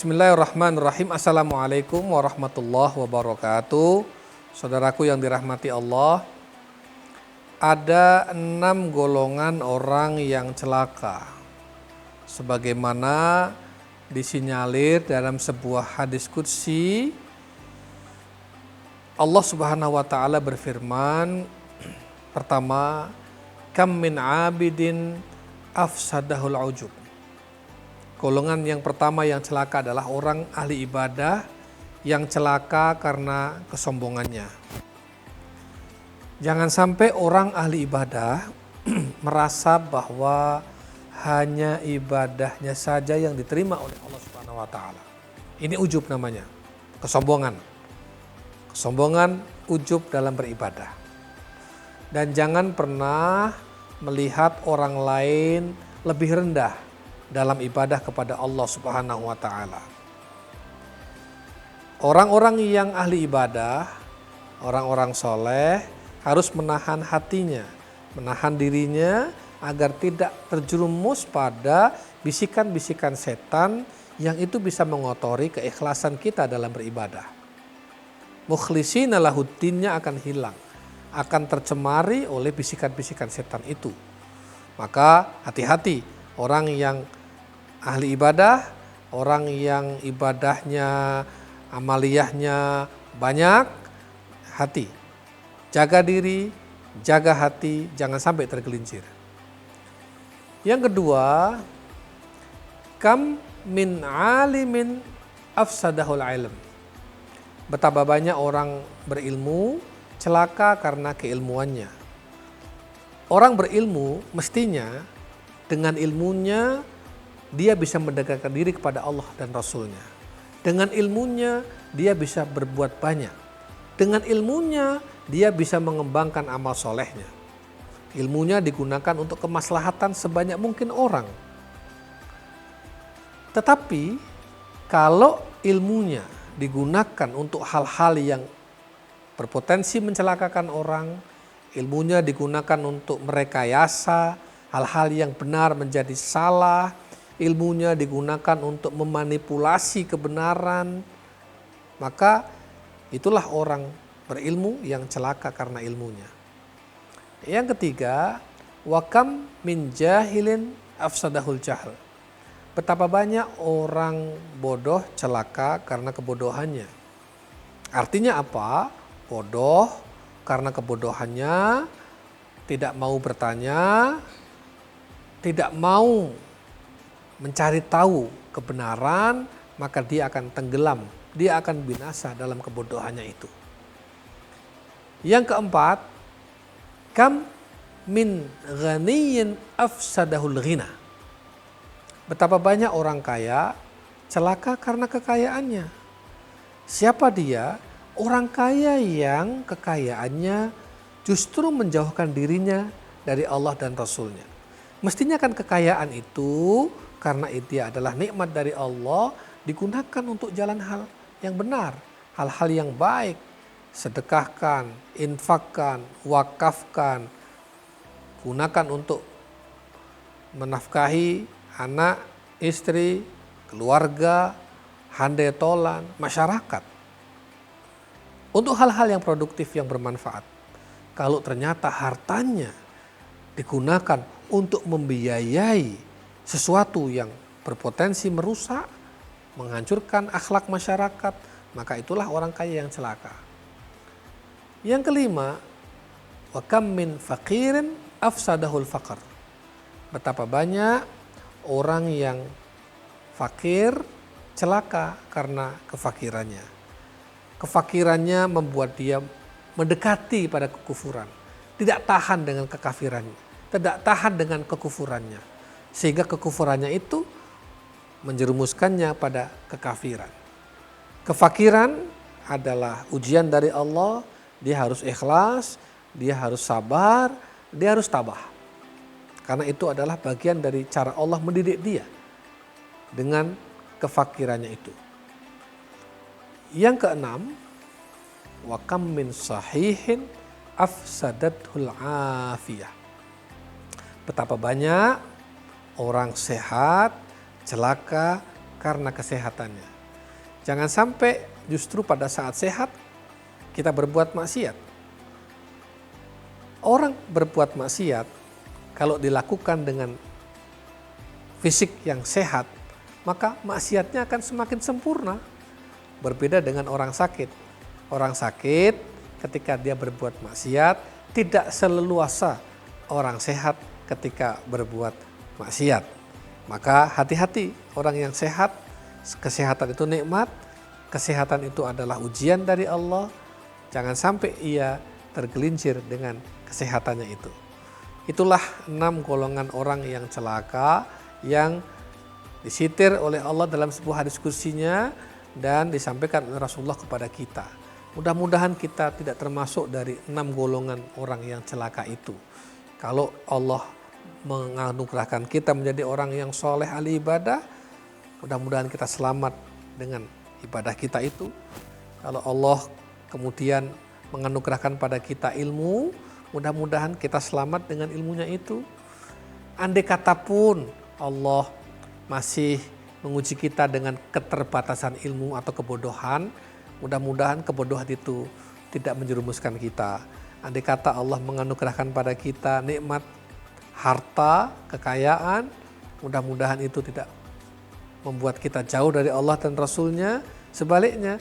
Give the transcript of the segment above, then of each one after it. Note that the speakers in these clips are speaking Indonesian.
Bismillahirrahmanirrahim. Assalamualaikum warahmatullahi wabarakatuh. Saudaraku yang dirahmati Allah, ada 6 golongan orang yang celaka. Sebagaimana disinyalir dalam sebuah hadis qudsi, Allah Subhanahu wa taala berfirman, pertama, kam min abidin afsadahul ujub. Golongan yang pertama yang celaka adalah orang ahli ibadah yang celaka karena kesombongannya. Jangan sampai orang ahli ibadah merasa bahwa hanya ibadahnya saja yang diterima oleh Allah Subhanahu wa taala. Ini ujub namanya, kesombongan. Kesombongan, ujub dalam beribadah. Dan jangan pernah melihat orang lain lebih rendah dalam ibadah kepada Allah Subhanahu wa taala. Orang-orang yang ahli ibadah, orang-orang soleh harus menahan hatinya, menahan dirinya agar tidak terjerumus pada bisikan-bisikan setan yang itu bisa mengotori keikhlasan kita dalam beribadah. Mukhlishina lahuddinnya akan hilang, akan tercemari oleh bisikan-bisikan setan itu. Maka hati-hati orang yang ahli ibadah, orang yang ibadahnya, amaliyahnya banyak, hati. Jaga diri, jaga hati, jangan sampai tergelincir. Yang kedua, kam min alimin afsadahul ilm. Betapa banyak orang berilmu celaka karena keilmuannya. Orang berilmu mestinya dengan ilmunya dia bisa mendekatkan diri kepada Allah dan Rasulnya. Dengan ilmunya dia bisa berbuat banyak. Dengan ilmunya dia bisa mengembangkan amal solehnya. Ilmunya digunakan untuk kemaslahatan sebanyak mungkin orang. Tetapi kalau ilmunya digunakan untuk hal-hal yang berpotensi mencelakakan orang, ilmunya digunakan untuk merekayasa hal-hal yang benar menjadi salah, ilmunya digunakan untuk memanipulasi kebenaran, maka itulah orang berilmu yang celaka karena ilmunya. Yang ketiga, wakam min jahilin afsadahul jahl. Betapa banyak orang bodoh celaka karena kebodohannya. Artinya apa? Bodoh karena kebodohannya, tidak mau bertanya, tidak mau mencari tahu kebenaran, maka dia akan tenggelam, dia akan binasa dalam kebodohannya itu. Yang keempat, kam min ghaniyin afsadahul ghina. Betapa banyak orang kaya celaka karena kekayaannya. Siapa dia? Orang kaya yang kekayaannya justru menjauhkan dirinya dari Allah dan Rasulnya. Mestinya kan kekayaan itu karena itu adalah nikmat dari Allah, digunakan untuk jalan hal yang benar, hal-hal yang baik, sedekahkan, infakkan, wakafkan, gunakan untuk menafkahi anak, istri, keluarga, handai tolan, masyarakat. Untuk hal-hal yang produktif yang bermanfaat. Kalau ternyata hartanya digunakan untuk membiayai sesuatu yang berpotensi merusak, menghancurkan akhlak masyarakat, maka itulah orang kaya yang celaka. Yang kelima, wa kam min faqirin afsadahul faqr. Betapa banyak orang yang fakir celaka karena kefakirannya. Kefakirannya membuat dia mendekati pada kekufuran, tidak tahan dengan kekafirannya, tidak tahan dengan kekufurannya. Sehingga kekufurannya itu menjerumuskannya pada kekafiran. Kefakiran adalah ujian dari Allah, dia harus ikhlas, dia harus sabar, dia harus tabah. Karena itu adalah bagian dari cara Allah mendidik dia dengan kefakirannya itu. Yang keenam, wa kam min sahihin afsadathul afiyah. Betapa banyak orang sehat celaka karena kesehatannya. Jangan sampai justru pada saat sehat kita berbuat maksiat. Orang berbuat maksiat kalau dilakukan dengan fisik yang sehat, maka maksiatnya akan semakin sempurna. Berbeda dengan orang sakit. Orang sakit ketika dia berbuat maksiat tidak seleluasa orang sehat ketika berbuat maksiat. Maka hati-hati, orang yang sehat, kesehatan itu nikmat, kesehatan itu adalah ujian dari Allah. Jangan sampai ia tergelincir dengan kesehatannya itu. Itulah 6 golongan orang yang celaka yang disitir oleh Allah dalam sebuah hadis kursinya dan disampaikan oleh Rasulullah kepada kita. Mudah-mudahan kita tidak termasuk dari 6 golongan orang yang celaka itu. Kalau Allah menganugerahkan kita menjadi orang yang soleh ahli ibadah, mudah-mudahan kita selamat dengan ibadah kita itu. Kalau Allah kemudian menganugerahkan pada kita ilmu, mudah-mudahan kita selamat dengan ilmunya itu. Andai kata pun Allah masih menguji kita dengan keterbatasan ilmu atau kebodohan, mudah-mudahan kebodohan itu tidak menjerumuskan kita. Andai kata Allah menganugerahkan pada kita nikmat harta, kekayaan, mudah-mudahan itu tidak membuat kita jauh dari Allah dan Rasul-Nya. Sebaliknya,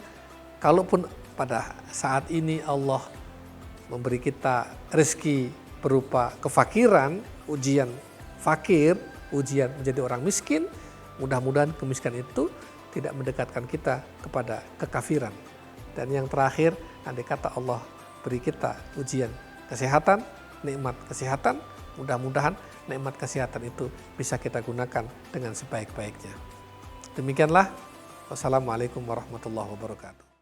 kalaupun pada saat ini Allah memberi kita rezeki berupa kefakiran, ujian fakir, ujian menjadi orang miskin, mudah-mudahan kemiskinan itu tidak mendekatkan kita kepada kekafiran. Dan yang terakhir, andai kata Allah beri kita ujian kesehatan, nikmat kesehatan, mudah-mudahan nikmat kesehatan itu bisa kita gunakan dengan sebaik-baiknya. Demikianlah. Wassalamualaikum warahmatullahi wabarakatuh.